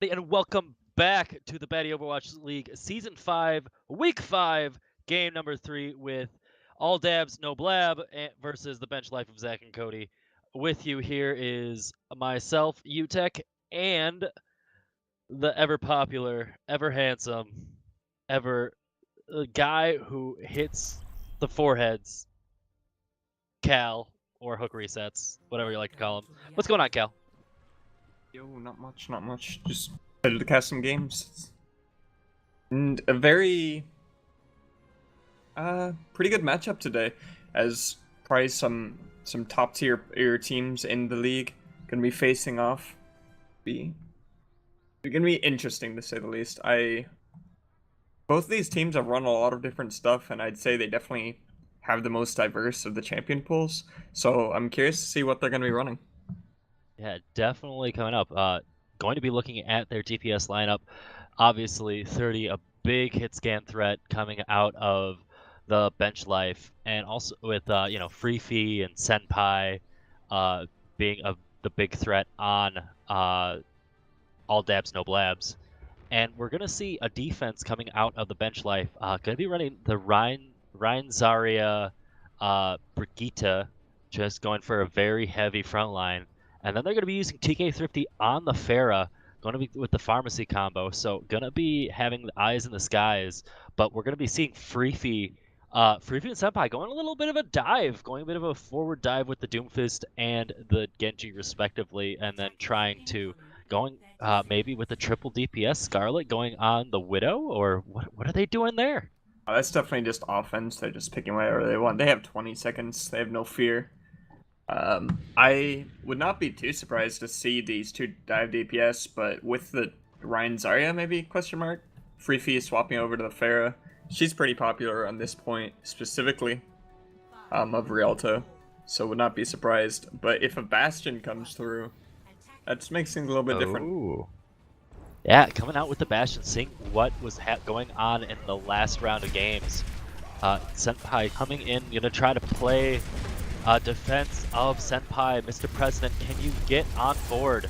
And welcome back to the Batty Overwatch League Season 5, Week 5, Game number 3 with All Dabs, No Blab versus the bench life of Zach and Cody. With you here is myself, UTech, and the ever popular, ever handsome, ever guy who hits the foreheads, Cal, or hook resets, whatever you like to call him. What's going on, Cal? Yo, not much. Just excited to cast some games. And a very, pretty good matchup today, as probably some top tier teams in the league gonna be facing off. They're gonna be interesting to say the least. Both of these teams have run a lot of different stuff, and I'd say they definitely have the most diverse of the champion pools. So I'm curious to see what they're gonna be running. Yeah, definitely coming up. Going to be looking at their DPS lineup. Obviously, 30, a big hit scan threat coming out of the bench life, and also with Free Fee and Senpai being the big threat on All Dabs, No Blabs. And we're gonna see a defense coming out of the bench life. Gonna be running the Ryan Zarya Brigitte, just going for a very heavy front line. And then they're going to be using TK Thrifty on the Pharah, going to be with the pharmacy combo. So going to be having the eyes in the skies, but we're going to be seeing Freefy and Senpai going a little bit of a dive, going a bit of a forward dive with the Doomfist and the Genji respectively, and then trying to maybe with the triple DPS Scarlet going on the Widow, or what are they doing there? That's definitely just offense. They're just picking whatever they want. They have 20 seconds. They have no fear. I would not be too surprised to see these two dive DPS, but with the Ryan Zarya maybe question mark, Free Fee swapping over to the Pharah. She's pretty popular on this point specifically of Rialto, so would not be surprised. But if a Bastion comes through, that makes things a little bit different. Yeah, coming out with the Bastion, seeing what was going on in the last round of games. Senpai coming in, gonna try to play defense of Senpai. Mr. President, can you get on board?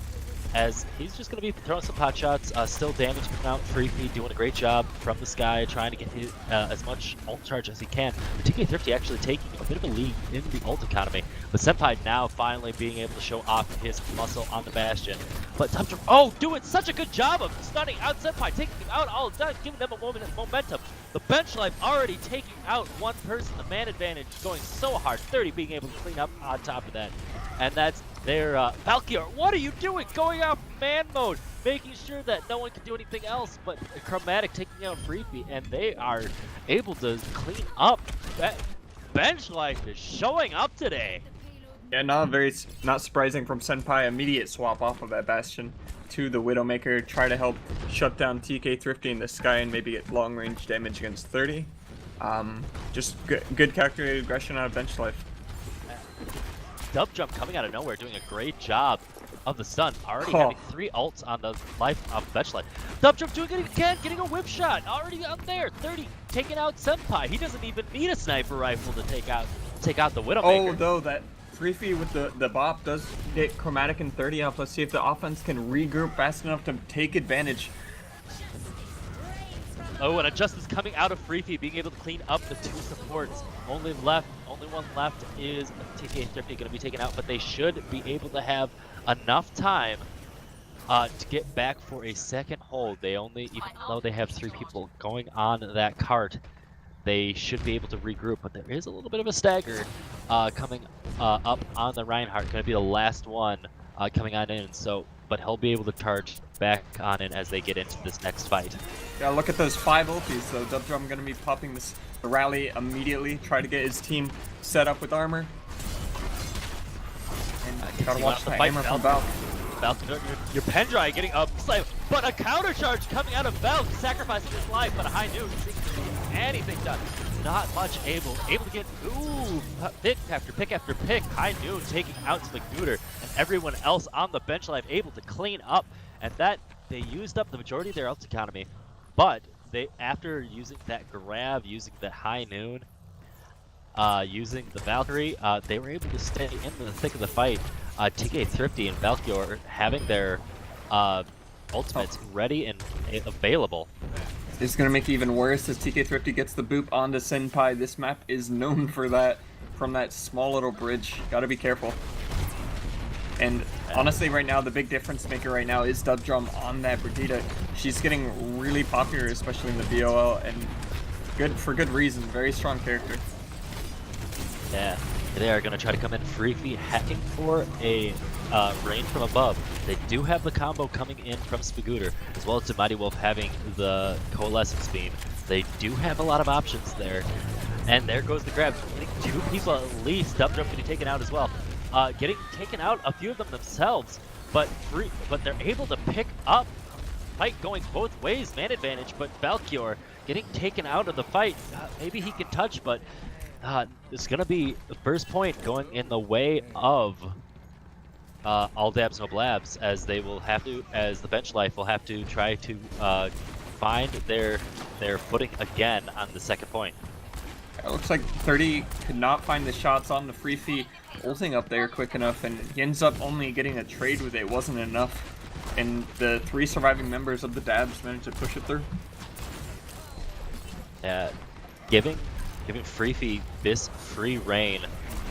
As he's just going to be throwing some pot shots, still damage coming out. Freefy doing a great job from the sky, trying to get as much ult charge as he can. But TK Thrifty actually taking a bit of a lead in the ult economy. But Senpai now finally being able to show off his muscle on the Bastion. But doing such a good job of stunning out Senpai, taking him out all done, giving them a moment of momentum. The bench life already taking out one person, the man advantage going so hard. 30 being able to clean up on top of that. And that's their Valkyr. What are you doing? Going out man mode, making sure that no one can do anything else. But Chromatic taking out Freebie, and they are able to clean up. That bench life is showing up today. Yeah, not surprising from Senpai. Immediate swap off of that Bastion to the Widowmaker. Try to help shut down TK Thrifty in the sky and maybe get long range damage against 30. Just good calculated aggression out of bench life. Dub Jump coming out of nowhere, doing a great job of the stun. Already having 3 ults on the life of bench life. Dub Jump doing it again, getting a whip shot. Already up there. 30 taking out Senpai. He doesn't even need a sniper rifle to take out the Widowmaker. Oh, though that 3-feet with the bop does get Chromatic and 30 out. Let's see if the offense can regroup fast enough to take advantage. Oh, and a Justice coming out of Freefy, being able to clean up the 2 supports. Only one left is TK Thrifty going to be taken out, but they should be able to have enough time to get back for a second hold. Even though they have 3 people going on that cart, they should be able to regroup, but there is a little bit of a stagger coming up on the Reinhardt. Going to be the last one coming on in, but he'll be able to charge back on in as they get into this next fight. Yeah, look at those 5 ultis though. Dubdrum gonna be popping the rally immediately, try to get his team set up with armor. And gotta watch the hammer from Valk. Your Pendry getting up, but a counter charge coming out of Valk, sacrificing his life, but a high noon, anything done. Not much able to get, pick after pick after pick. High noon taking out Magnuder, and everyone else on the bench life able to clean up, and that they used up the majority of their ult economy. But after using that grab, using the high noon, using the Valkyrie, they were able to stay in the thick of the fight. TK Thrifty and Valkyrie having their ultimates ready and available. It's gonna make it even worse as TK Thrifty gets the boop onto Senpai. This map is known for that, from that small little bridge. Gotta be careful. And honestly, right now, the big difference maker right now is Dub Drum on that Brigitte. She's getting really popular, especially in the BOL, and for good reason. Very strong character. Yeah, they are going to try to come in free feet, hacking for a range from above. They do have the combo coming in from Spagooter, as well as the Mighty Wolf having the Coalescence Beam. They do have a lot of options there. And there goes the grab. Getting two people at least. Dub Drum getting taken out as well. Getting taken out, a few of them themselves, but they're able to pick up. Fight going both ways, man advantage, but Valkyr getting taken out of the fight. Maybe he can touch, but it's gonna be the first point going in the way of all dabs no blabs, as they will have to, as the bench life will have to try to find their footing again on the second point. It looks like 30 could not find the shots on the free feet ulting up there quick enough, and he ends up only getting a trade with it. Wasn't enough, and the 3 surviving members of the dabs managed to push it through. Giving free feet this free reign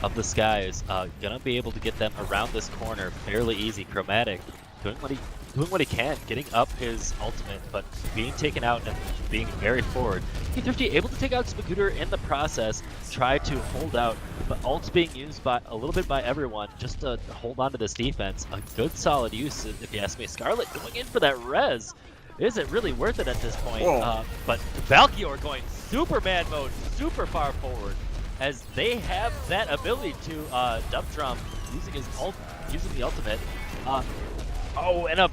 of the skies, gonna be able to get them around this corner fairly easy. Chromatic doing what he can, getting up his ultimate, but being taken out and being very forward. Thrifty able to take out Spagooter in the process, try to hold out, but ult's being used by a little bit by everyone just to hold on to this defense. A good solid use, if you ask me. Scarlet going in for that res. Isn't really worth it at this point, but Valkyr going Superman mode, super far forward, as they have that ability to Dub Drum using the ultimate. And a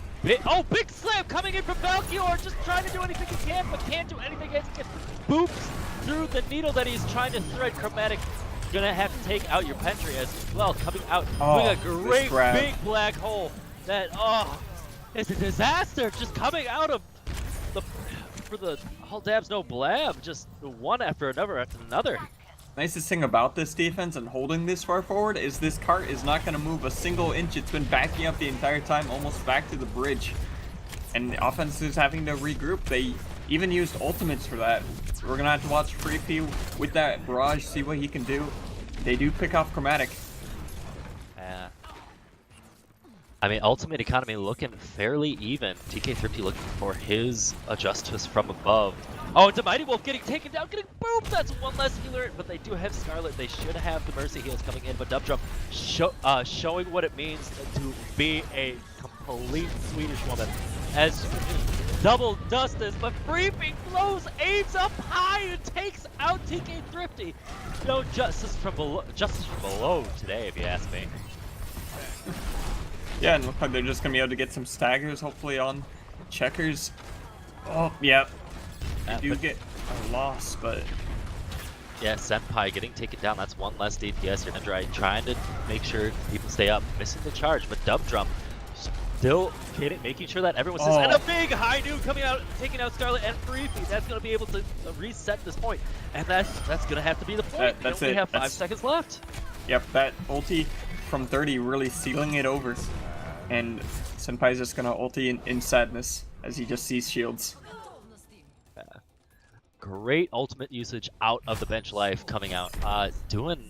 big slam coming in from Valkyr, just trying to do anything he can, but can't do anything as he gets boops through the needle that he's trying to thread. Chromatic gonna have to take out your Pentry as well, coming out with a great big black hole that it's a disaster, just coming out of for the all dabs no blab, just one after another. Nicest thing about this defense and holding this far forward is this cart is not going to move a single inch. It's been backing up the entire time, almost back to the bridge. And the offense is having to regroup. They even used ultimates for that. We're going to have to watch Free P with that barrage, see what he can do. They do pick off Chromatic. I mean, ultimate economy looking fairly even. TK Thrifty looking for his adjustments from above. Oh, and Mighty Wolf getting taken down, getting booped. That's one less healer, but they do have Scarlet. They should have the Mercy heals coming in, but Dub Drum showing what it means to be a complete Swedish woman. As double dust is, but Freeping flows, aims up high, and takes out TK Thrifty. No justice from below today, if you ask me. Yeah, and look like they're just going to be able to get some staggers, hopefully, on checkers. Oh, yeah. They do get a loss, but... Yeah, Senpai getting taken down. That's one less DPS. You're going to trying to make sure people stay up. Missing the charge, but Dub Drum still making sure that everyone says, and a big high noon coming out, taking out Scarlet and Free Feet. That's going to be able to reset this point. And that's going to have to be the point. We only have 5 seconds left. Yep, that ulti from 30 really sealing it over. And Senpai's just gonna ulti in sadness as he just sees shields. Great ultimate usage out of the bench life coming out. Doing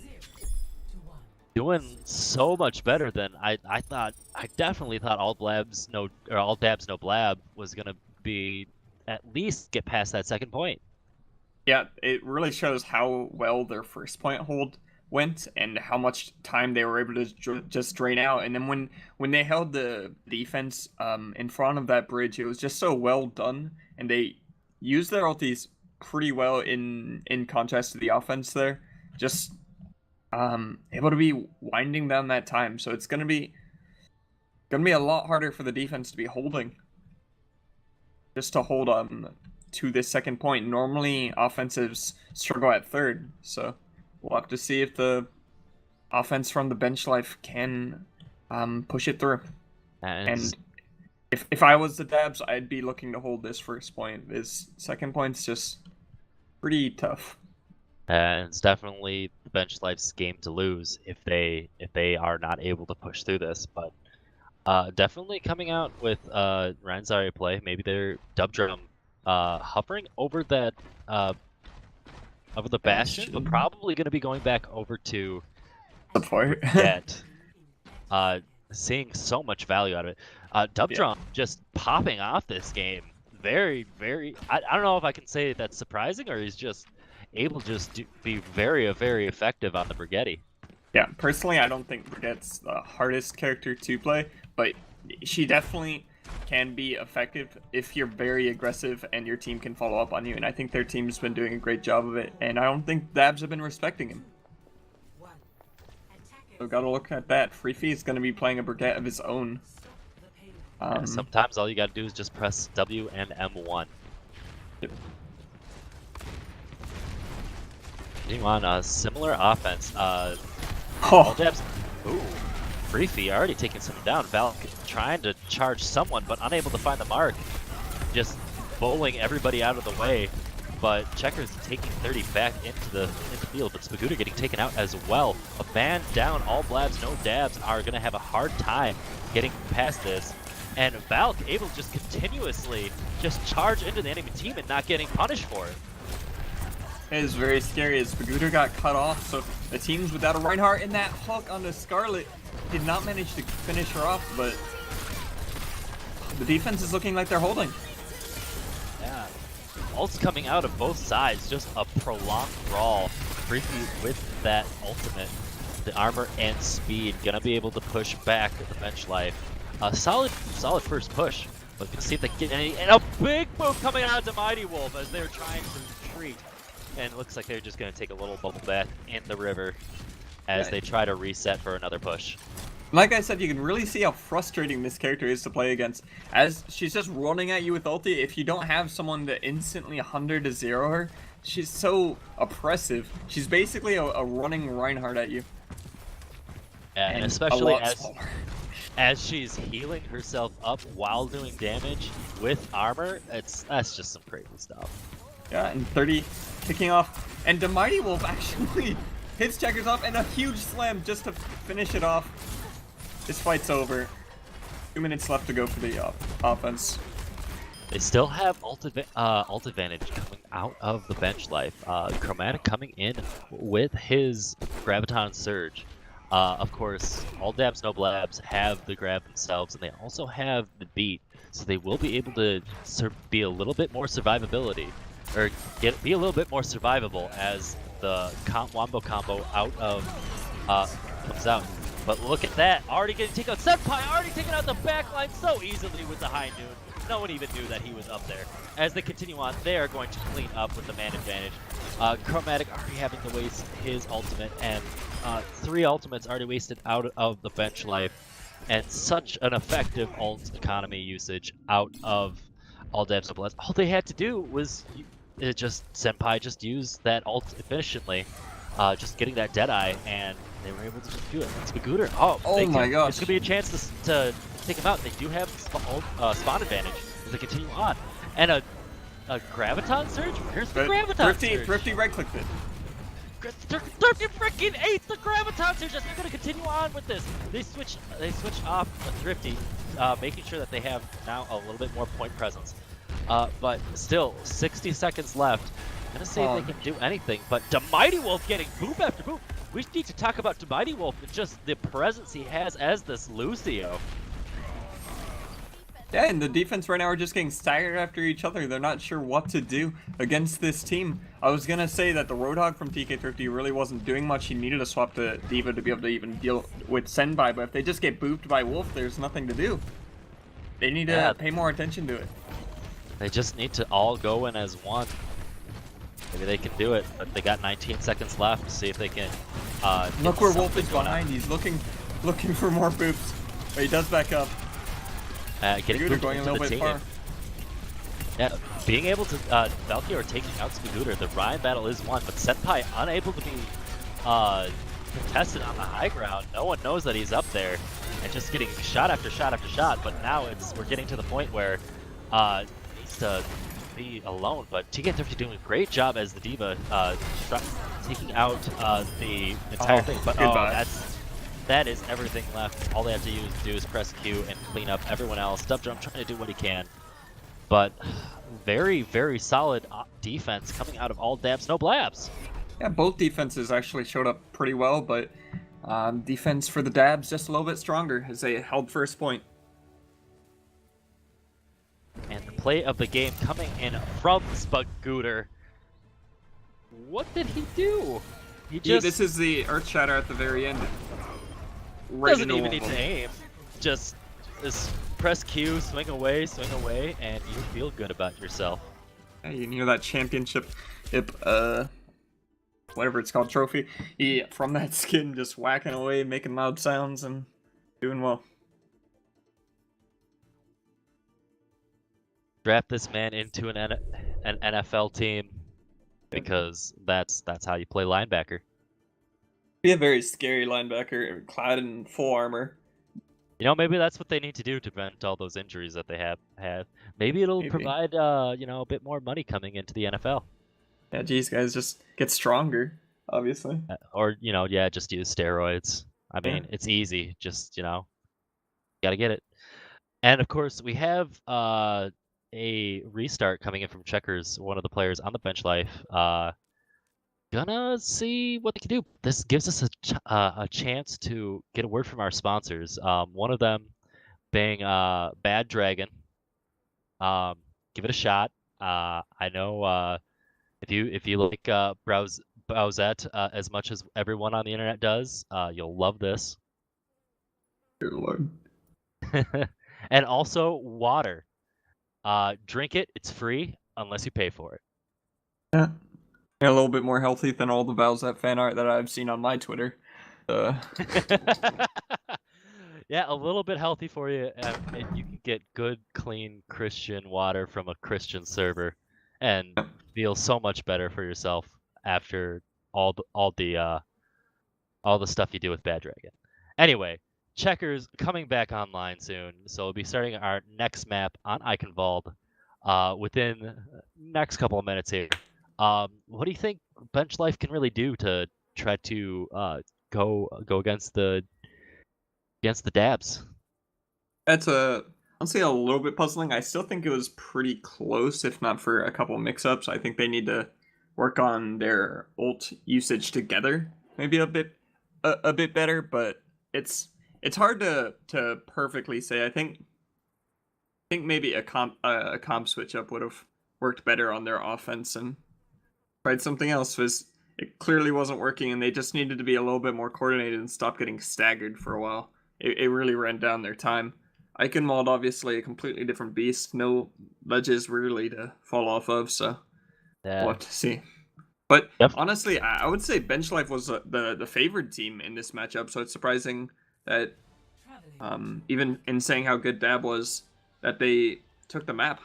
so much better than I thought. I definitely thought all dabs no blab was gonna be at least get past that second point. Yeah, it really shows how well their first point hold went and how much time they were able to just drain out. And then when they held the defense in front of that bridge, it was just so well done, and they used their ultis pretty well in contrast to the offense there. Just able to be winding down that time. So it's gonna be a lot harder for the defense to be holding. Just to hold to this second point. Normally offensives struggle at third, so we'll have to see if the offense from the bench life can push it through. And if I was the dabs, I'd be looking to hold this first point. This second point's just pretty tough. And it's definitely the bench life's game to lose if they are not able to push through this. But Definitely coming out with Ryan Zarya play. Maybe their dub drum hovering over that over the Bastion, but probably going to be going back over to support. Brigitte. Seeing so much value out of it. Dub drum just popping off this game. Very, very. I don't know if I can say that's surprising or he's just able to just be very, very effective on the Brigitte. Yeah, personally, I don't think Brigitte's the hardest character to play, but she definitely can be effective if you're very aggressive and your team can follow up on you, and I think their team's been doing a great job of it, and I don't think Dabs have been respecting him. So gotta look at that. Freefy is gonna be playing a Brigitte of his own. Sometimes all you gotta do is just press W and M1. Yep. Continue on a similar offense. Oh. All Dabs. Ooh. Freefy already taking someone down. Valk trying to charge someone, but unable to find the mark. Just bowling everybody out of the way. But Checkers taking 30 back into the field, but Spaguda getting taken out as well. A man down, all Blabs, no Dabs are going to have a hard time getting past this. And Valk able to just continuously just charge into the enemy team and not getting punished for it. It is very scary as Spaguda got cut off, so the team's without a Reinhardt, and that hook on the Scarlet did not manage to finish her off, but the defense is looking like they're holding. Yeah. Ults coming out of both sides, just a prolonged brawl. Freefy with that ultimate, the armor and speed, gonna be able to push back the bench life. A solid first push, but we can see if they get any, and a big move coming out of the Mighty Wolf as they're trying to retreat. And it looks like they're just gonna take a little bubble bath in the river as they try to reset for another push. Like I said, you can really see how frustrating this character is to play against, as she's just running at you with ulti. If you don't have someone to instantly 100 to 0 her, she's so oppressive. She's basically a running Reinhardt at you. Yeah, and especially as she's healing herself up while doing damage with armor, that's just some crazy stuff. Yeah, and 30 kicking off, and the Mighty Wolf actually hits Checkers off, and a huge slam just to finish it off. This fight's over. 2 minutes left to go for the offense. They still have ult advantage coming out of the bench life. Chromatic coming in with his Graviton Surge. Of course, all Dabs, no Blabs have the grab themselves, and they also have the beat, so they will be able to be a little bit more survivability, or be a little bit more survivable as the wombo combo out of comes out. But look at that, already getting taken out. Senpai already taking out the backline so easily with the high noon. No one even knew that he was up there. As they continue on, they are going to clean up with the man advantage. Chromatic already having to waste his ultimate, and 3 ultimates already wasted out of the bench life. And such an effective ult economy usage out of all Dabs. All they had to do was Senpai just use that ult efficiently, just getting that Deadeye, and they were able to just do it. Spaguda, oh my gosh. It's going to be a chance to take them out. They do have spawn advantage as they continue on. And a Graviton Surge? Where's the Graviton Surge? Thrifty right-clicked it. Thrifty freaking ate the Graviton Surge as they're going to continue on with this. They switch off Thrifty, making sure that they have now a little bit more point presence. But still, 60 seconds left. I'm gonna see if they can do anything, but the Mighty Wolf getting boop after boop. We need to talk about the Mighty Wolf and just the presence he has as this Lucio. Yeah, and the defense right now are just getting staggered after each other. They're not sure what to do against this team. I was gonna say that the Roadhog from TK Thrifty really wasn't doing much. He needed to swap to D.Va to be able to even deal with Senpai, but if they just get booped by Wolf, there's nothing to do. They need to pay more attention to it. They just need to all go in as one. Maybe they can do it, but they got 19 seconds left to see if they can. Look where Wolf is behind. He's looking for more boops, but he does back up. Getting Spaguda going a little bit far. Yeah, being able to Valkyrie taking out Spaguda, the Ryan battle is won, but Senpai unable to be contested on the high ground. No one knows that he's up there, and just getting shot after shot after shot. But now we're getting to the point where he needs to be alone. But TK Thrifty doing a great job as the D.Va taking out the entire thing. But that is everything left. All they have to do is press Q and clean up everyone else. Dubdrum trying to do what he can. But very, very solid defense coming out of all dabs, no blabs. Yeah, both defenses actually showed up pretty well, but defense for the dabs just a little bit stronger as they held first point. And the play of the game coming in from Spagooter. What did he do? He just this is the Earth Shatter at the very end. Right doesn't even need to aim. Just press Q, swing away, and you feel good about yourself. Yeah, you hear that championship whatever it's called, trophy. From that skin, just whacking away, making loud sounds, and doing well. Draft this man into an NFL team because that's how you play linebacker. Be a very scary linebacker, clad in full armor. You know, maybe that's what they need to do to prevent all those injuries that they have. Maybe it'll provide a bit more money coming into the NFL. Yeah, geez, guys, just get stronger, obviously. Or just use steroids. I mean, it's easy. Just gotta get it. And of course, we have a restart coming in from Checkers, one of the players on the bench life. Gonna see what they can do. This gives us a chance to get a word from our sponsors. One of them being Bad Dragon. Give it a shot. I know if you like Browsette as much as everyone on the internet does, you'll love this. Good Lord. And also water. Drink it. It's free unless you pay for it. Yeah. A little bit more healthy than all the Valzette fan art that I've seen on my Twitter. Yeah, a little bit healthy for you, and you can get good, clean Christian water from a Christian server, and feel so much better for yourself after all the stuff you do with Bad Dragon. Anyway, Checkers coming back online soon, so we'll be starting our next map on Eichenwald within next couple of minutes here. What do you think bench life can really do to try to go against the dabs? That's honestly a little bit puzzling. I still think it was pretty close, if not for a couple mix-ups. I think they need to work on their ult usage together, maybe a bit better. But it's hard to perfectly say. I think maybe a comp switch up would have worked better on their offense and tried something else, because it clearly wasn't working, and they just needed to be a little bit more coordinated and stop getting staggered for a while. It really ran down their time. Eichenwald, obviously a completely different beast, no ledges really to fall off of, so we'll have to see. But honestly, I would say Bench Life was the favored team in this matchup, so it's surprising that even in saying how good Dab was, that they took the map.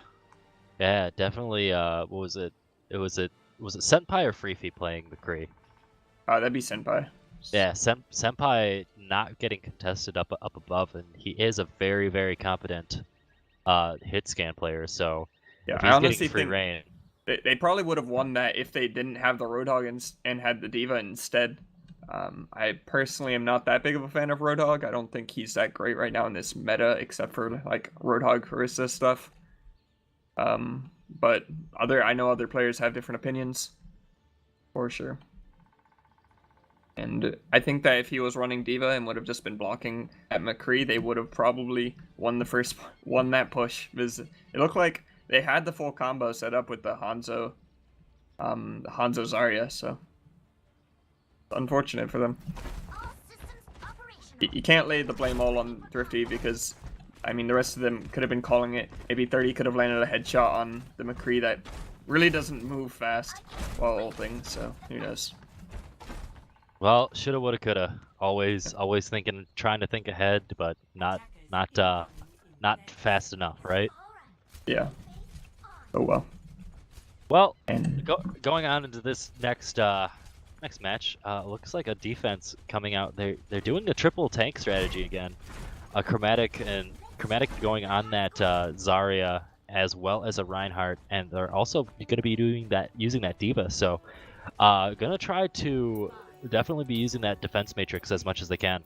Yeah, definitely. What was it? Was it Senpai or Freefy playing McCree? That'd be Senpai. Yeah, Senpai not getting contested up above, and he is a very, very competent hit scan player. So yeah, if he's I honestly getting free think reign, they probably would have won that if they didn't have the Roadhog and had the D.Va instead. I personally am not that big of a fan of Roadhog. I don't think he's that great right now in this meta, except for like Roadhog Harissa stuff. But I know other players have different opinions, for sure. And I think that if he was running D.Va and would have just been blocking at McCree, they would have probably won that push. Because it looked like they had the full combo set up with the Hanzo Zarya, so it's unfortunate for them. You can't lay the blame all on Thrifty, because I mean the rest of them could have been calling it. Maybe 30 could have landed a headshot on the McCree that really doesn't move fast while ulting, so who knows. Well, shoulda, woulda, coulda. Always trying to think ahead, but not fast enough, right? Yeah. Oh well. Well, going on into this next match, looks like a defense coming out. They're doing a triple tank strategy again. A Chromatic going on that Zarya as well as a Reinhardt, and they're also going to be using that D.Va. So, gonna try to definitely be using that defense matrix as much as they can.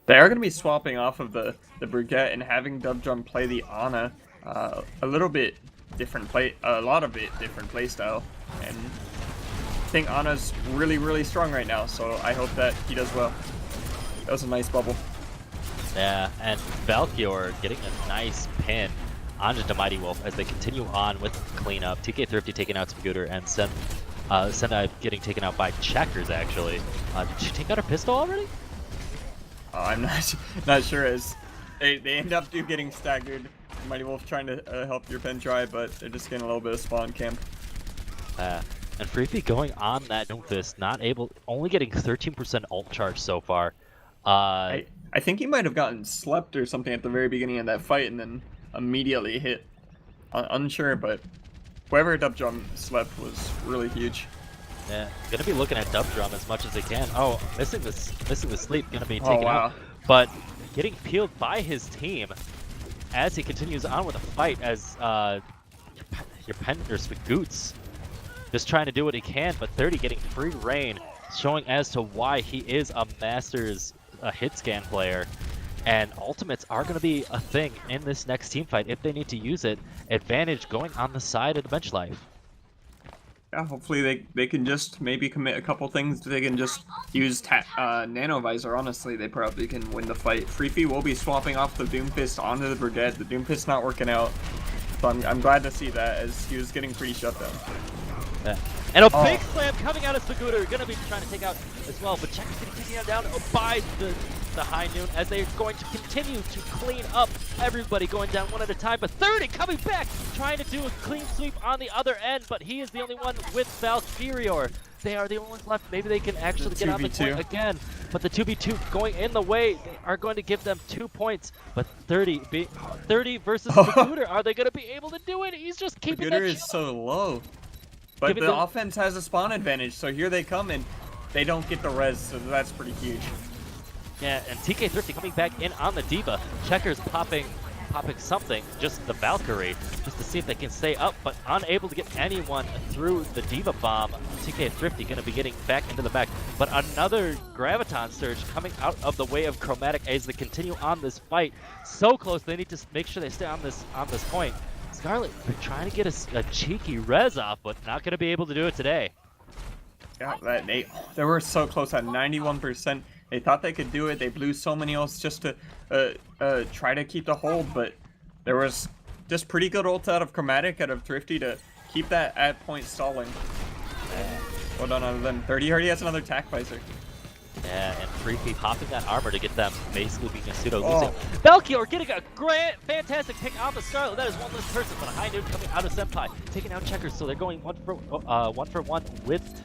They are going to be swapping off of the Brigette and having Dubdrum play the Ana. A little bit different play, a lot of it different play style, and I think Ana's really strong right now. So I hope that he does well. That was a nice bubble. Yeah, and Valkyr getting a nice pin onto the Mighty Wolf as they continue on with cleanup. TK Thrifty taking out Scooter and Sendai getting taken out by Checkers, actually. Did she take out her pistol already? I'm not sure, as they end up getting staggered. Mighty Wolf trying to help your pen try, but they're just getting a little bit of spawn camp. And Freefy going on that Doomfist, not able, only getting 13% ult charge so far. I think he might have gotten slept or something at the very beginning of that fight and then immediately hit. Unsure, but whoever Dubdrum slept was really huge. Yeah, gonna be looking at Dubdrum as much as they can. Oh, missing the sleep, gonna be taken out, but getting peeled by his team as he continues on with the fight. As your Spagoots just trying to do what he can, but 30 getting free reign, showing as to why he is a Masters hit scan player. And ultimates are going to be a thing in this next team fight if they need to use it. Advantage going on the side of the bench life. Yeah, hopefully they can just maybe commit a couple things. They can just use Nano Visor. Honestly, they probably can win the fight. Freefy will be swapping off the Doomfist onto the Brigette. The Doomfist not working out. So I'm glad to see that, as he was getting pretty shut down. Yeah. And a big slam coming out of Scooter, gonna be trying to take out as well, but Checkers getting taken down by the High Noon as they're going to continue to clean up everybody, going down one at a time. But 30 coming back, trying to do a clean sweep on the other end, but he is the only one with Valkyrior. They are the only ones left. Maybe they can actually get on the point again, but the 2v2 going in the way. They are going to give them 2 points, but 30 versus Scooter. Are they going to be able to do it? He's just keeping Scooter is so low. But the offense has a spawn advantage, so here they come, and they don't get the res, so that's pretty huge. Yeah, and TK Thrifty coming back in on the Diva. Checkers popping something, just the Valkyrie, just to see if they can stay up, but unable to get anyone through the Diva bomb. TK Thrifty going to be getting back into the back, but another Graviton Surge coming out of the way of Chromatic as they continue on this fight. So close, they need to make sure they stay on this point. Scarlet, they're trying to get a cheeky res off, but not going to be able to do it today. Yeah, they were so close at 91%. They thought they could do it. They blew so many ults just to try to keep the hold, but there was just pretty good ults out of Chromatic, out of Thrifty, to keep that at point stalling. Well done out of them. 30 already has another tack visor. Yeah, and Freefy popping that armor to get them basically being a pseudo losing. Valkyr getting a fantastic pick off of Scarlet. That is one less person, but a High Noon coming out of Senpai, taking out Checkers. So they're going one for one with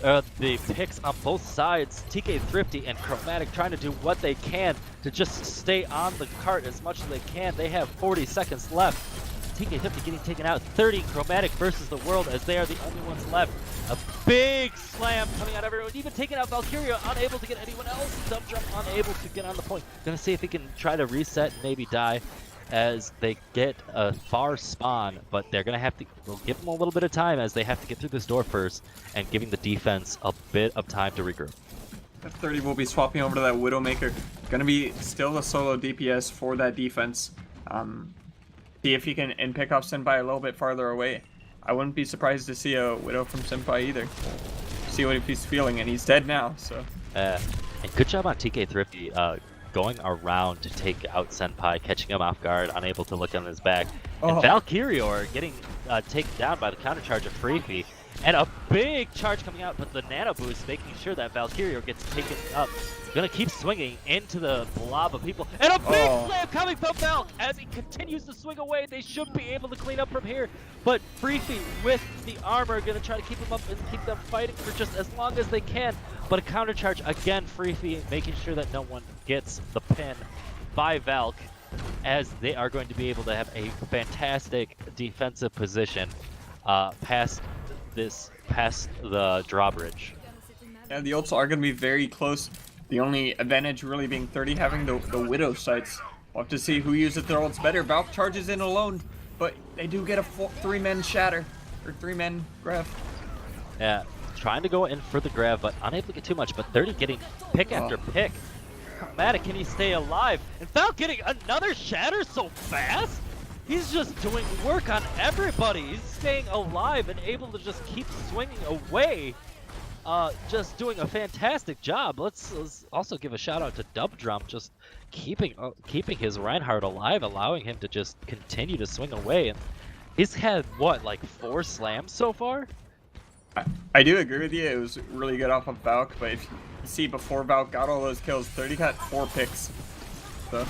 the picks on both sides. TK Thrifty and Chromatic trying to do what they can to just stay on the cart as much as they can. They have 40 seconds left. TK Thrifty getting taken out. 30 Chromatic versus the world, as they are the only ones left. A big slam coming out of everyone, even taking out Valkyria, unable to get anyone else. Dubdrum unable to get on the point. Gonna see if he can try to reset and maybe die as they get a far spawn, but they're gonna have to, we'll give them a little bit of time as they have to get through this door first, and giving the defense a bit of time to regroup. F30 will be swapping over to that Widowmaker. Gonna be still a solo DPS for that defense. See if he can pick off Senpai a little bit farther away. I wouldn't be surprised to see a Widow from Senpai either. See what if he's feeling, and he's dead now, so. And good job on TK Thrifty going around to take out Senpai, catching him off guard, unable to look on his back. And Valkyrior getting taken down by the counter charge of Freefy. And a big charge coming out, but the nano boost making sure that Valkyrior gets taken up. Gonna keep swinging into the blob of people. And a big slam coming from Valk as he continues to swing away. They should be able to clean up from here. But Freefy with the armor gonna try to keep them up and keep them fighting for just as long as they can. But a counter charge again, Freefy making sure that no one gets the pin by Valk, as they are going to be able to have a fantastic defensive position past the drawbridge. Yeah, the ults are going to be very close. The only advantage really being 30 having the Widow sights. We'll have to see who uses their ults better. Valk charges in alone, but they do get a 3-man shatter, or 3-man grav. Yeah, trying to go in for the grab, but unable to get too much. But 30 getting pick after pick. Chromatic, can he stay alive? And Falc getting another shatter so fast? He's just doing work on everybody. He's staying alive and able to just keep swinging away. Just doing a fantastic job. Let's also give a shout out to Dubdrum, just keeping his Reinhardt alive, allowing him to just continue to swing away. And he's had what, like 4 slams so far? I do agree with you. It was really good off of Valk, but if you see before Valk got all those kills, 30 got 4 picks. So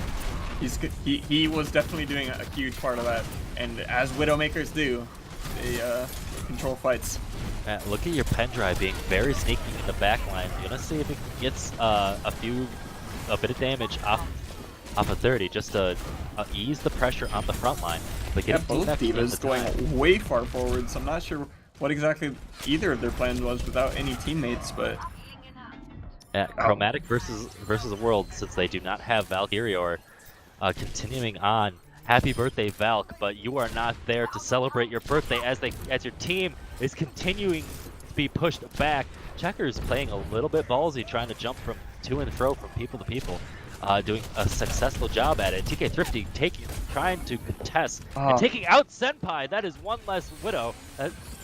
he was definitely doing a huge part of that. And as Widowmakers do, they control fights. Look at your pen drive being very sneaky in the back line. You're gonna see if it gets a bit of damage off of 30, just to ease the pressure on the front line. But Yeah, both Divas going way far forward, so I'm not sure what exactly either of their plans was without any teammates, but... Yeah, Chromatic versus the World, since they do not have Valkyrior, continuing on. Happy birthday, Valk, but you are not there to celebrate your birthday as your team is continuing to be pushed back. Checkers playing a little bit ballsy, trying to jump from to and fro from people to people, doing a successful job at it. TK Thrifty trying to contest and taking out Senpai. That is one less Widow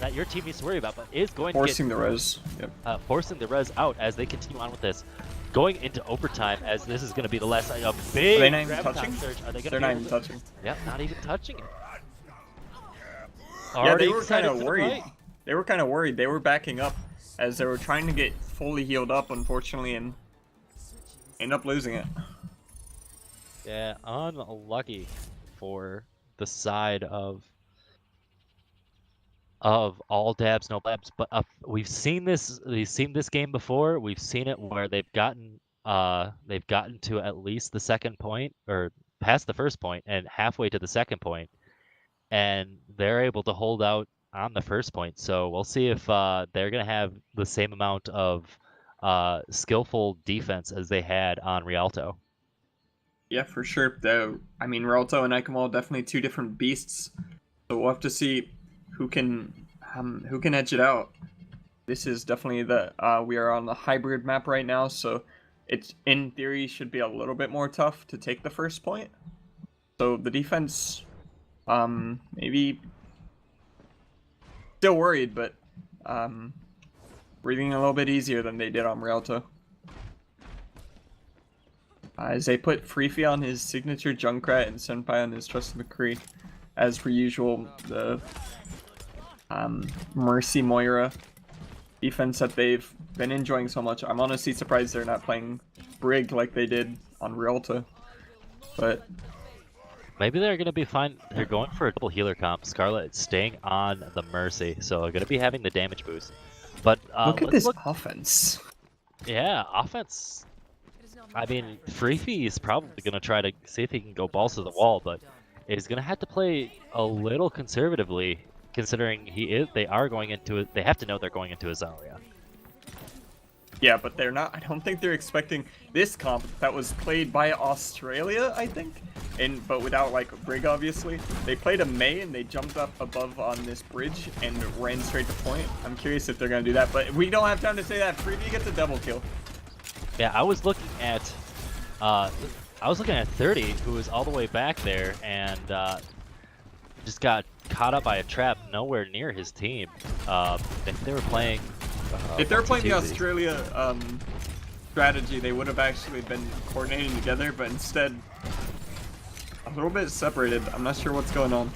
that your team needs to worry about, but is going forcing to the res. Yep. Forcing the res out as they continue on with this. Going into overtime, as this is going to be the last a big. Are they not even touching? Surge. Are they They're not even touching. Yep, not even touching it. Yeah, they were kind of worried. They were kind of worried. They were backing up as they were trying to get fully healed up, unfortunately, and end up losing it. Yeah, unlucky for the side of all dabs, no labs. But we've seen this game before. We've seen it where they've gotten to at least the second point, or past the first point, and halfway to the second point, and they're able to hold out on the first point. So we'll see if they're gonna have the same amount of skillful defense as they had on Rialto. Yeah, for sure. I mean, Rialto and Ikemal definitely 2 different beasts. So we'll have to see who can edge it out. This is definitely we are on the hybrid map right now, so it's in theory should be a little bit more tough to take the first point. So the defense, maybe still worried, but breathing a little bit easier than they did on Rialto. As they put Freefy on his signature Junkrat and Senpai on his Trust McCree. As per usual, the Mercy Moira defense that they've been enjoying so much. I'm honestly surprised they're not playing Brig like they did on Rialto. But maybe they're going to be fine. They're going for a double healer comp. Scarlet staying on the Mercy, so they're going to be having the damage boost. But look at this offense. Yeah, offense. I mean, Freefy is probably going to try to see if he can go balls to the wall, but he's going to have to play a little conservatively, considering they are going into it. They have to know they're going into a Zarya. Yeah, but they're not. I don't think they're expecting this comp that was played by Australia, I think, but without like Brig, obviously. They played a Mei and they jumped up above on this bridge and ran straight to point. I'm curious if they're gonna do that, but we don't have time to say that. Freebie gets a double kill. Yeah, I was looking at 30, who was all the way back there and just got caught up by a trap nowhere near his team. If they were playing. If they're playing the Australia strategy, they would have actually been coordinating together, but instead, a little bit separated. I'm not sure what's going on.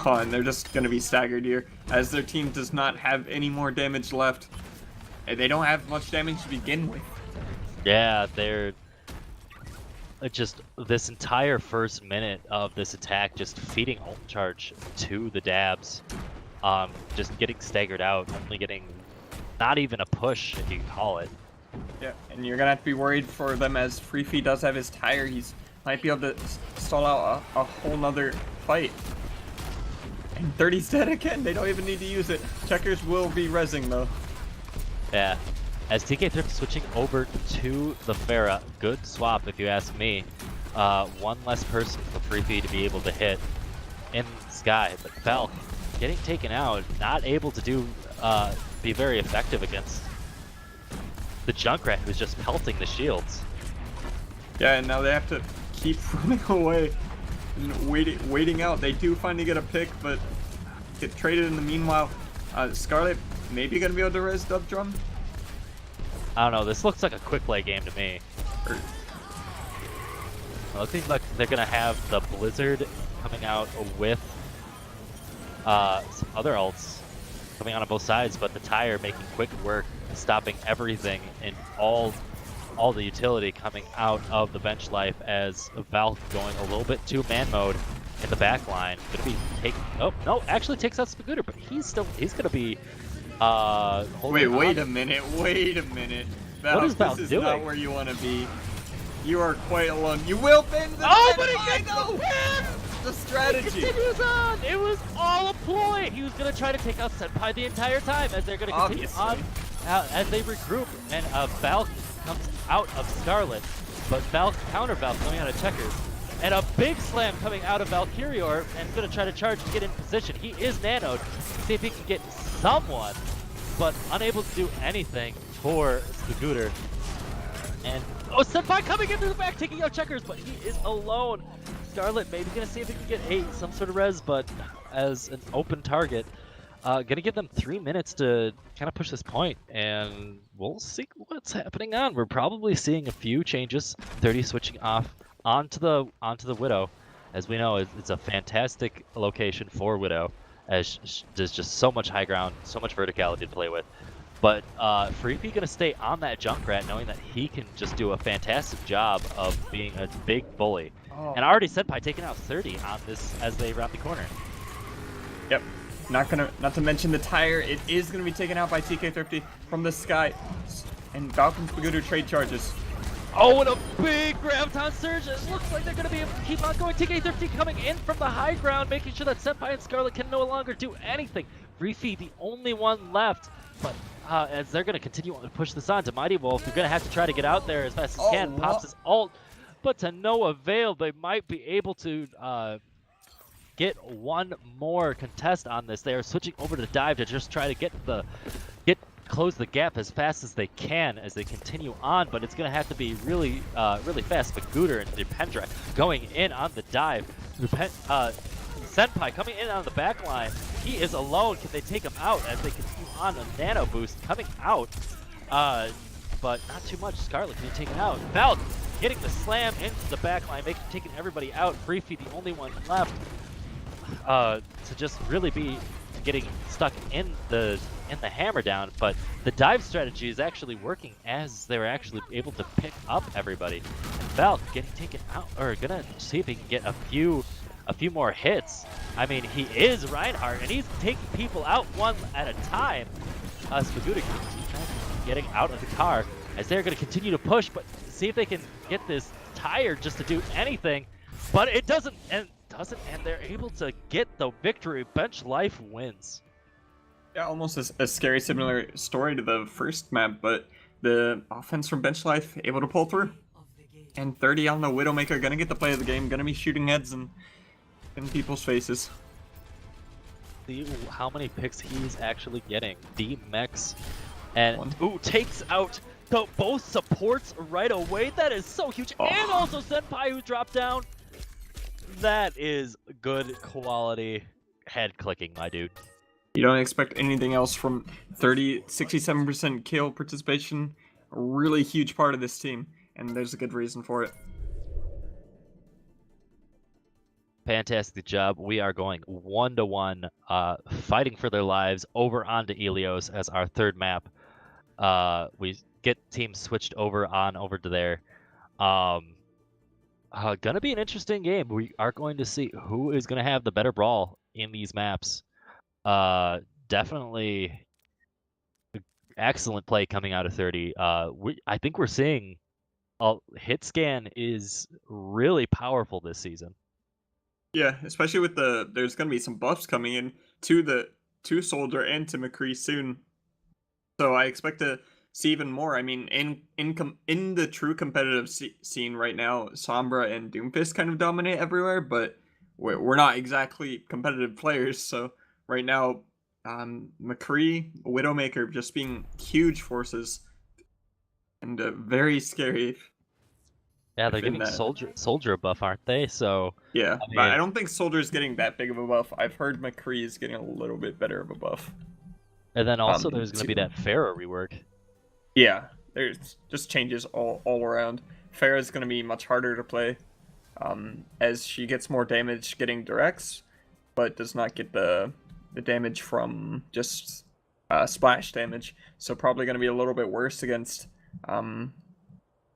Oh, and they're just going to be staggered here, as their team does not have any more damage left. They don't have much damage to begin with. Yeah, they're just this entire first minute of this attack just feeding ult charge to the dabs. Just getting staggered out, only getting not even a push, if you can call it. Yeah, and you're gonna have to be worried for them as Freefy does have his tire. He's might be able to stall out a whole nother fight. And 30's dead again. They don't even need to use it. Checkers will be rezzing though. Yeah, as TK Thrift switching over to the Pharah, good swap if you ask me. One less person for Freefy to be able to hit in the sky, but Falc getting taken out, not able to be very effective against the Junkrat who's just pelting the shields. Yeah, and now they have to keep running away and waiting out. They do finally get a pick, but get traded in the meanwhile. Scarlet maybe gonna be able to res Dub Drum. I don't know. This looks like a quick play game to me. It looks like they're gonna have the Blizzard coming out with some other ults coming out on both sides, but the Tire making quick work, stopping everything and all the utility coming out of the bench life as Valk going a little bit too man mode in the back line. Gonna be taking, oh no, actually takes out Spagooter, but he's gonna be wait a minute. Valk, what is Valk this is doing? not where you want to be. You are quite alone. You will bend the but he gets the pin! The strategy. It continues on. It was all a ploy. He was gonna try to take out Senpai the entire time as they're gonna continue on as they regroup, and Valk comes out of Scarlet, but Valk counter Valk coming out of Checkers, and a big slam coming out of Valkyrior, and gonna try to charge to get in position. He is nanoed. See if he can get someone, but unable to do anything for Spagooter. And Senpai coming into the back, taking out Checkers, but he is alone. Scarlet maybe gonna see if he can get some sort of res, but as an open target, gonna give them 3 minutes to kind of push this point, and we'll see what's happening on. We're probably seeing a few changes. 30 switching off onto the Widow, as we know it's a fantastic location for Widow, as there's just so much high ground, so much verticality to play with. But Freepy gonna stay on that Junkrat, knowing that he can just do a fantastic job of being a big bully. Oh. And already Senpai taking out 30 on this as they round the corner. Yep. Not to mention the Tire. It is gonna be taken out by TK Thrifty from the sky, and Valk and Spagooter trade charges. Oh, and a big Graviton Surge. It looks like they're going to be able to keep on going. TK Thrifty coming in from the high ground, making sure that Senpai and Scarlet can no longer do anything. Reefy, the only one left, but as they're going to continue to push this on to Mighty Wolf, they're going to have to try to get out there as fast as can. Pops his ult, but to no avail. They might be able to get one more contest on this. They are switching over to dive to just try to close the gap as fast as they can as they continue on, but it's going to have to be really fast. Spagooter and Dependra going in on the dive. Senpai coming in on the back line. He is alone. Can they take him out as they continue on a nano boost coming out? But not too much. Scarlet getting taken out. Valk getting the slam into the back line, taking everybody out. Freefy the only one left to just really be getting stuck in the hammer down, but the dive strategy is actually working as they're actually able to pick up everybody. And Valk getting taken out, or gonna see if he can get a few more hits. I mean, he is Reinhardt, and he's taking people out one at a time. Spagooter getting out of the car as they're gonna continue to push, but see if they can get this Tire just to do anything. But it doesn't, and they're able to get the victory. Bench Life wins. Yeah, almost a scary similar story to the first map, but the offense from Bench Life able to pull through. And 30 on the Widowmaker, gonna get the play of the game, gonna be shooting heads and in people's faces. See how many picks he's actually getting. D-Mex and takes out both supports right away. That is so huge. Oh. And also Senpai who dropped down. That is good quality head clicking, my dude. You don't expect anything else from 30, 67% kill participation. A really huge part of this team, and there's a good reason for it. Fantastic job. We are going 1-1, fighting for their lives over onto Ilios as our third map. We get teams switched over to there. Gonna be an interesting game. We are going to see who is gonna have the better brawl in these maps. Definitely excellent play coming out of 30. I think we're seeing hit scan is really powerful this season. Yeah, especially with there's gonna be some buffs coming in to Soldier and to McCree soon. So I expect to see even more. I mean, in the true competitive scene right now, Sombra and Doomfist kind of dominate everywhere, but we're not exactly competitive players. So right now, McCree, Widowmaker just being huge forces and very scary. Yeah, they're If in giving that. Soldier a buff, aren't they? So, Yeah, I but I mean, don't think Soldier's getting that big of a buff. I've heard McCree is getting a little bit better of a buff. and then also there's going to be Too. that Pharah rework. Yeah, there's just changes all around. Pharah's going to be much harder to play, as she gets more damage getting directs, but does not get the damage from just splash damage. So probably going to be a little bit worse against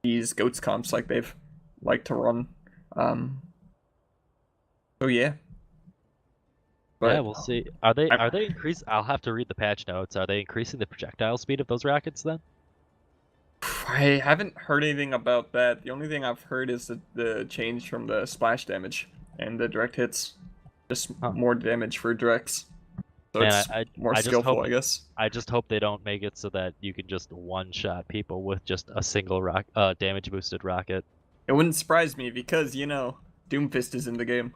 these goats comps like they've like to run. So yeah. Yeah, But we'll see. Are they I, increase? I'll have to read the patch notes. Are they increasing the projectile speed of those rockets then? I haven't heard anything about that. The only thing I've heard is the change from the splash damage and the direct hits. Just Huh. more damage for directs. So Man, it's more I just skillful, hope I guess. I just hope they don't make it so that you can just one-shot people with just a single damage boosted rocket. It wouldn't surprise me because, Doomfist is in the game.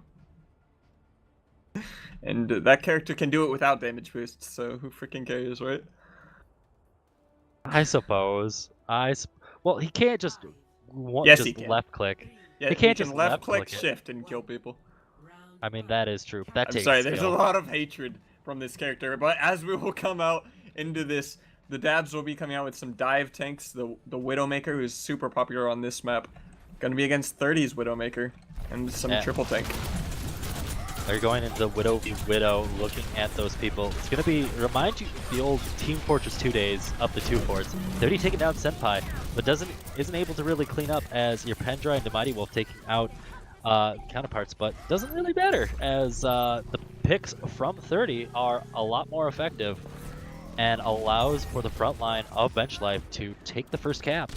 And that character can do it without damage boosts, so who freaking cares, right? I suppose. Well, he can't just Yes, just he can. left click. Yeah, He can't can just left left click click it. shift and kill people. I mean, that is true, but that I'm takes sorry, there's a skill. lot of hatred from this character, but as we will come out into this, the dabs will be coming out with some dive tanks. The Widowmaker, who's super popular on this map, gonna be against 30's Widowmaker, and some triple tank. They're going into Widow v Widow, looking at those people. It's gonna be remind you of the old Team Fortress 2 days of the 2 forts. 30 taking down Senpai, but isn't able to really clean up as your Pendra and the Mighty Wolf taking out counterparts, but doesn't really matter as the picks from 30 are a lot more effective and allows for the front line of Bench Life to take the first cap.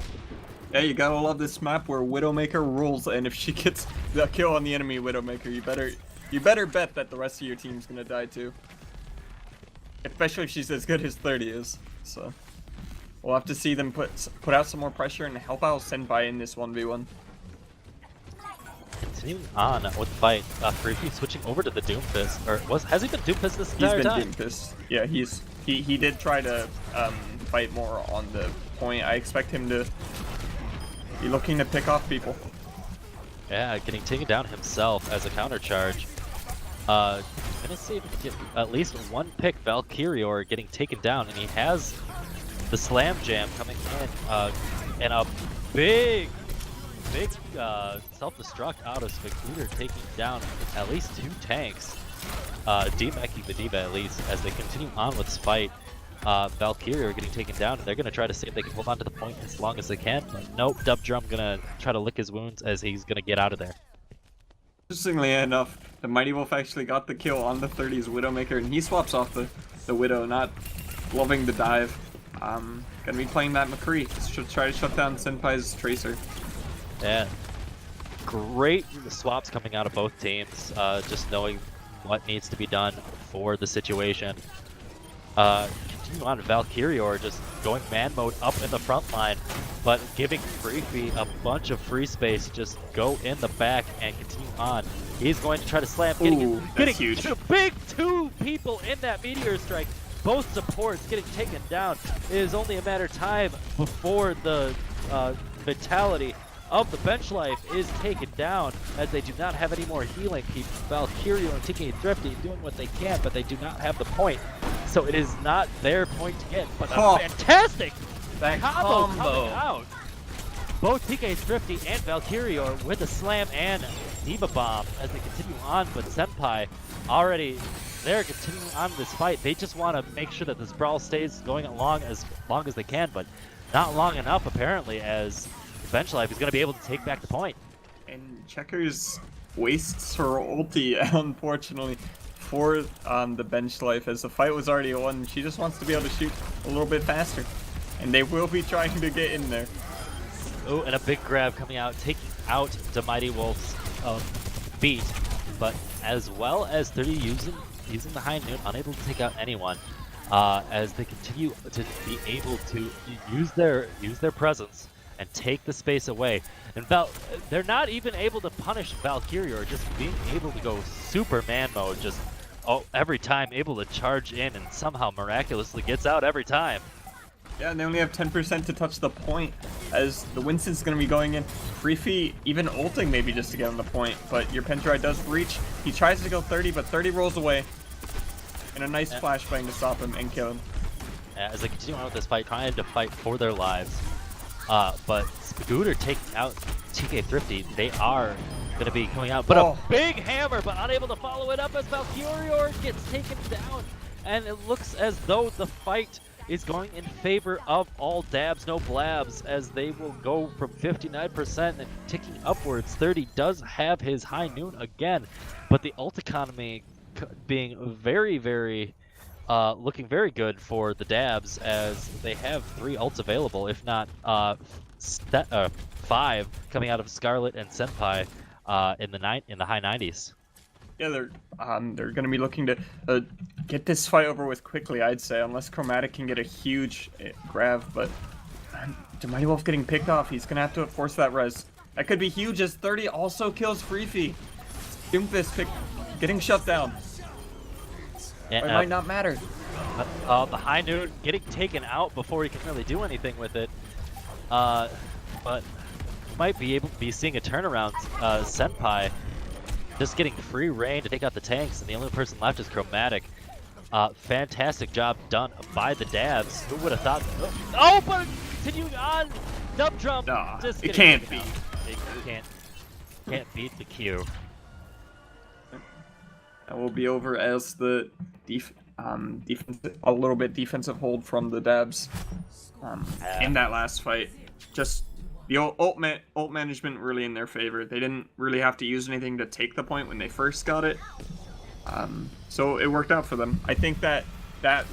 Yeah, you gotta love this map where Widowmaker rules, and if she gets the kill on the enemy Widowmaker, you better bet that the rest of your team's gonna die too. Especially if she's as good as 30 is. So we'll have to see them put out some more pressure and help out Senpai in this 1v1. Continuing on with the fight, Freaky switching over to the Doomfist, or has he been Doomfist this entire time? He's been Doomfist. Yeah, he did try to fight more on the point. I expect him to be looking to pick off people. Yeah, getting taken down himself as a counter charge. Gonna see if he can get at least one pick. Valkyrior getting taken down, and he has the Slam Jam coming in, and a big self-destruct out of Spectator, taking down at least 2 tanks. Demecking the D.Va at least as they continue on with this fight. Valkyrie are getting taken down, and they're going to try to see if they can hold on to the point as long as they can. But nope, Dub Drum going to try to lick his wounds as he's going to get out of there. Interestingly enough, the Mighty Wolf actually got the kill on the 30's Widowmaker, and he swaps off the Widow, not loving the dive. Gonna be playing that McCree. Should try to shut down Senpai's Tracer. Yeah, great swaps coming out of both teams, just knowing what needs to be done for the situation. Continue on, Valkyrior just going man mode up in the front line, but giving Freaky a bunch of free space to just go in the back and continue on. He's going to try to slam, getting huge. Big 2 people in that Meteor Strike. Both supports getting taken down. It is only a matter of time before the fatality of the Bench Life is taken down, as they do not have any more healing. Valkyrie and TK Thrifty doing what they can, but they do not have the point. So it is not their point to get, but a fantastic combo coming out. Both TK Thrifty and Valkyrie are with a slam and Diva Bomb as they continue on, but Senpai already they're continuing on this fight. They just want to make sure that this brawl stays going along as long as they can, but not long enough apparently, as Bench Life is going to be able to take back the point. And Checkers wastes her ulti, unfortunately, for the Bench Life, as the fight was already won. She just wants to be able to shoot a little bit faster, and they will be trying to get in there. Oh, and a big grab coming out, taking out the Mighty Wolf's beat, but as well as 30 using the high noon, unable to take out anyone, as they continue to be able to use their presence and take the space away. And they're not even able to punish Valkyrie, or just being able to go Superman mode, just every time able to charge in and somehow miraculously gets out every time. Yeah, and they only have 10% to touch the point. as the Winston's going to be going in. Freefy even ulting maybe just to get on the point, but your Pentrai does reach. He tries to go 30, but 30 rolls away. And a nice flashbang to stop him and kill him. As they continue on with this fight, trying to fight for their lives. But Spagooter taking out TK Thrifty. They are going to be coming out. But a big hammer, but unable to follow it up as Valkyrior gets taken down. And it looks as though the fight is going in favor of all dabs, no blabs, as they will go from 59% and ticking upwards. 30 does have his high noon again, but the ult economy being very, very, looking very good for the dabs, as they have 3 ults available, if not 5 coming out of Scarlet and Senpai in the high 90s. Yeah, they're going to be looking to get this fight over with quickly, I'd say, unless Chromatic can get a huge grab. But Mighty Wolf getting picked off. He's going to have to force that res. That could be huge, as 30 also kills Freefy. Doomfist getting shut down. Yeah, it might not matter. The high noon getting taken out before he can really do anything with it. But might be able to be seeing a turnaround. Senpai just getting free reign to take out the tanks, and the only person left is Chromatic. Fantastic job done by the dabs. Who would have thought? Oh, but continuing on, dub jump. Nah, just it can't be. It can't beat the Q. That will be over as the a little bit defensive hold from the dabs in that last fight. Just the ult management really in their favor. They didn't really have to use anything to take the point when they first got it. So it worked out for them. I think that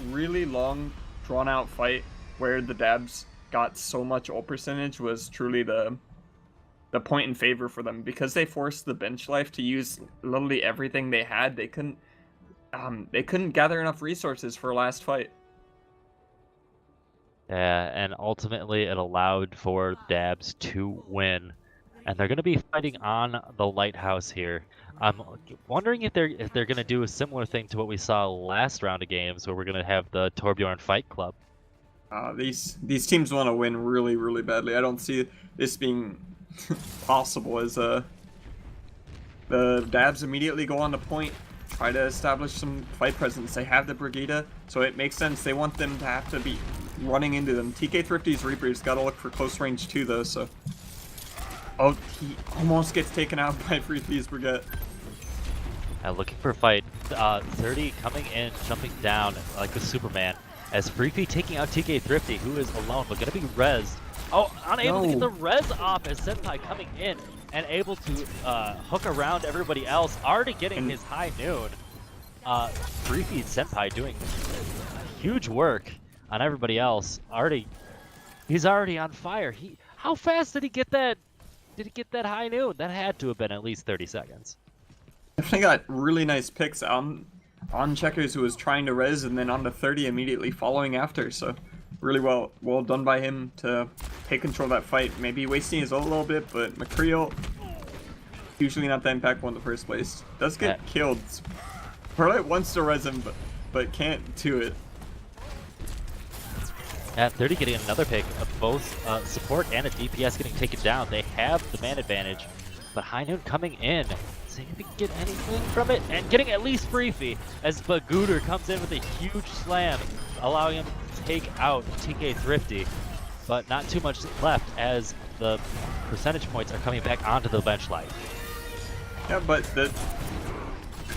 really long, drawn-out fight where the dabs got so much ult percentage was truly the point in favor for them, because they forced the bench life to use literally everything they had. They couldn't gather enough resources for last fight. Yeah, and ultimately it allowed for dabs to win, and they're going to be fighting on the Lighthouse here. I'm wondering if they're going to do a similar thing to what we saw last round of games, where we're going to have the Torbjorn Fight Club. These teams want to win really, really badly. I don't see this being possible, as the dabs immediately go on the point, try to establish some fight presence. They have the Brigida, so it makes sense. They want them to have to be running into them. TK Thrifty's Reaper's got to look for close range too, though, so... Oh, he almost gets taken out by Freefy's Brigade. Looking for a fight. 30 coming in, jumping down like a Superman, as Freefy taking out TK Thrifty, who is alone, but going to be rezzed. Oh, unable to get the res off, as Senpai coming in and able to hook around everybody else, already getting his high noon. Freefy Senpai doing huge work on everybody else. He's already on fire. How fast did he get that? Did he get that high noon? That had to have been at least 30 seconds. Definitely got really nice picks on Checkers, who was trying to res, and then on to 30 immediately following after. So really well done by him to take control of that fight. Maybe wasting his ult a little bit, but McCree usually not that impactful in the first place. Does get killed. Perlite wants to res him, but can't do it. At 30 getting another pick of both support and a DPS getting taken down. They have the man advantage, but High Noon coming in. See if he can get anything from it, and getting at least Freefy, as Bagooter comes in with a huge slam, allowing him to take out TK Thrifty. But not too much left, as the percentage points are coming back onto the bench light. Yeah, but the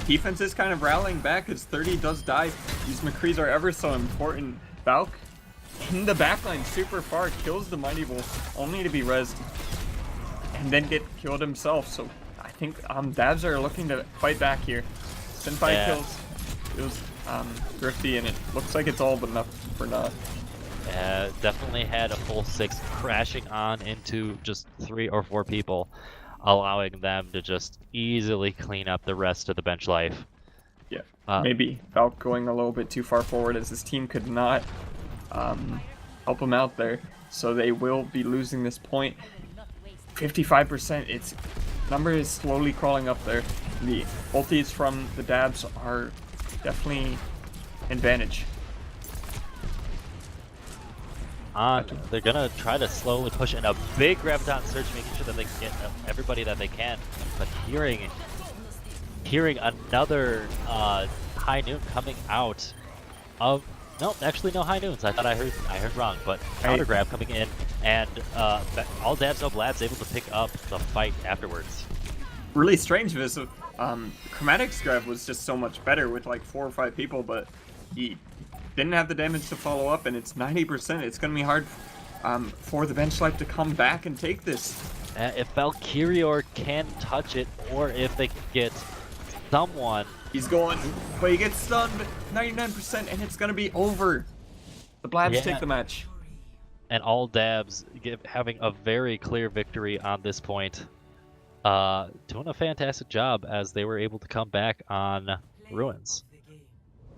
defense is kind of rallying back, as 30 does die. These McCrees are ever so important. Valk in the backline super far, kills the Mighty Wolf, only to be rezzed and then get killed himself. So I think dabs are looking to fight back here. Senpai kills Thrifty, and it looks like it's all but enough for not. Yeah, definitely had a full 6 crashing on into just 3 or 4 people, allowing them to just easily clean up the rest of the bench life. Yeah, maybe Valk going a little bit too far forward, as his team could not help him out there, so they will be losing this point. 55%, its number is slowly crawling up there. The ultis from the dabs are definitely advantage. on. They're gonna try to slowly push in a big graviton surge, making sure that they can get everybody that they can. But hearing another high noon coming out of actually no high noons. I thought I heard wrong, but counter grab coming in, and all dabs no blabs able to pick up the fight afterwards. Really strange because Chromatic's grab was just so much better with like 4 or 5 people, but he didn't have the damage to follow up, and it's 90%. It's gonna be hard for the bench life to come back and take this. If Valkyrior can touch it, or if they can get someone. He's going, but he gets stunned, 99%, and it's gonna be over. The Blabs take the match. And all dabs having a very clear victory on this point. Doing a fantastic job as they were able to come back on Ruins.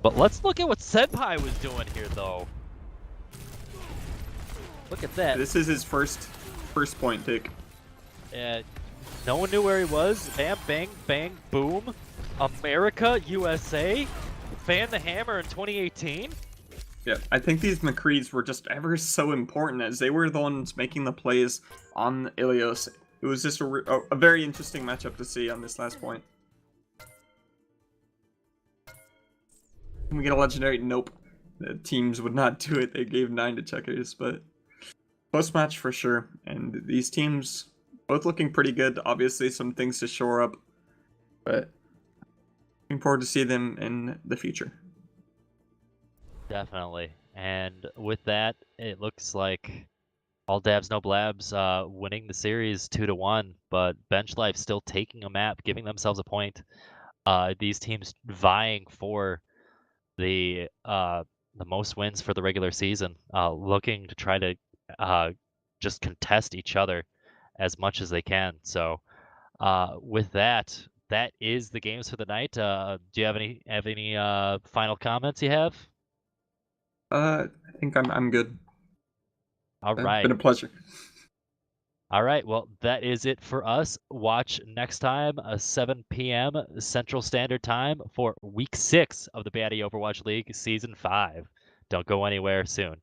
But let's look at what Senpai was doing here, though. Look at that. This is his first point pick. No one knew where he was. Bam, bang, bang, boom. America, USA, fan the hammer in 2018. Yeah, I think these McCrees were just ever so important as they were the ones making the plays on Ilios. It was just a very interesting matchup to see on this last point. Can we get a legendary? Nope. The teams would not do it. They gave 9 to Checkers, but close match for sure. And these teams both looking pretty good. Obviously, some things to shore up, but looking forward to see them in the future. Definitely. And with that, it looks like all dabs, no blabs, winning the series 2-1, but Bench Life still taking a map, giving themselves a point. These teams vying for the most wins for the regular season, looking to try to just contest each other as much as they can. So with that, that is the games for the night. Do you have any final comments you have? I think I'm good. All right. It's been a pleasure. All right. Well, that is it for us. Watch next time, 7 p.m. Central Standard Time for Week 6 of the Baddie Overwatch League Season 5. Don't go anywhere soon.